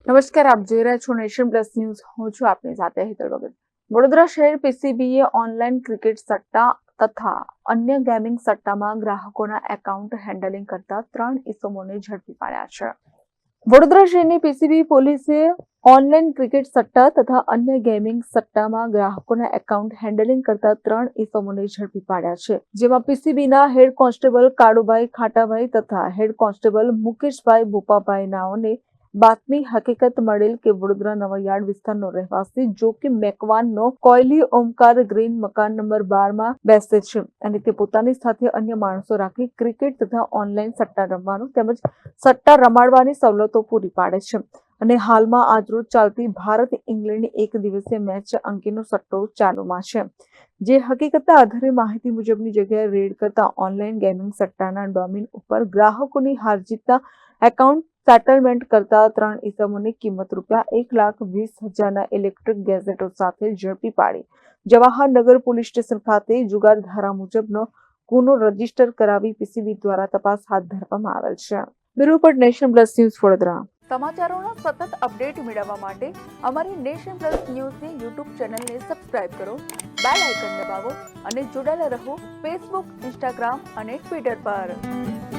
નમસ્કાર, આપ જોઈ રહ્યા છો નેશન પ્લસ ન્યૂઝ. હું છું આપની સાથે હેતલ વગર. વડોદરા શહેર પીસીબીએ ઓનલાઈન ક્રિકેટ સટ્ટા તથા અન્ય ગેમિંગ સટ્ટામાં ગ્રાહકોના એકાઉન્ટ હેન્ડલિંગ કરતા 3 ઇસમોને ઝડપી પાડ્યા છે. વડોદરા શહેરની પીસીબી પોલીસે ઓનલાઈન ક્રિકેટ સટ્ટા તથા અન્ય ગેમિંગ સટ્ટામાં ગ્રાહકોના એકાઉન્ટ હેન્ડલિંગ કરતા 3 ઇસમોને ઝડપી પાડ્યા છે. જેમાં પીસીબીના હેડ કોન્સ્ટેબલ કાળુભાઈ ખાટાભાઈ તથા હેડ કોન્સ્ટેબલ મુકેશભાઈ ભોપાભાઈ નાઓને બાતમી હકીકત મળેલ કે વડોદરા નવાયાર્ડ વિસ્તારનો રહેવાસી જોકી મેકવાનનો કોયલી ઓમકાર ગ્રીન મકાન નંબર 12 માં બેસે છે અને તે પોતાની સાથે અન્ય માણસો રાખી ક્રિકેટ તથા ઓનલાઈન સટ્ટા રમવાનું તેમજ સટ્ટા રમાડવાની સવલતો પૂરી પાડે છે અને હાલમાં આજરોજ ચાલતી ભારત ઇંગ્લેન્ડની એક દિવસીય મેચ અંગેનો સટ્ટો ચાલુમાં છે. જે હકીકતના આધારે માહિતી મુજબની જગ્યાએ રેડ કરતા ઓનલાઈન ગેમિંગ સટ્ટાના ડોમેન ઉપર ગ્રાહકોની હાર જીતના એકાઉન્ટ સેટલમેન્ટ કરતા 3 ઇસમોની કિંમત ₹1,20,000ના ઇલેક્ટ્રિક ગેઝેટો સાથે ઝડપી પાડી જવાહરનગર પોલીસ સ્ટેશન ખાતે જુગાર ધારા મુજબનો ગુનો રજીસ્ટર કરાવી પીસીબી દ્વારા તપાસ હાથ ધરવામાં આવેલ છે. Bureau report, nation plus news, Vadodara. સમાચારોના સતત અપડેટ મેળવવા માટે અમારી નેશન પ્લસ ન્યૂઝની યુટ્યુબ ચેનલને સબસ્ક્રાઇબ કરો, બેલ આઇકન દબાવો અને જોડાયેલા રહો ફેસબુક, ઇન્સ્ટાગ્રામ અને ટ્વિટર પર.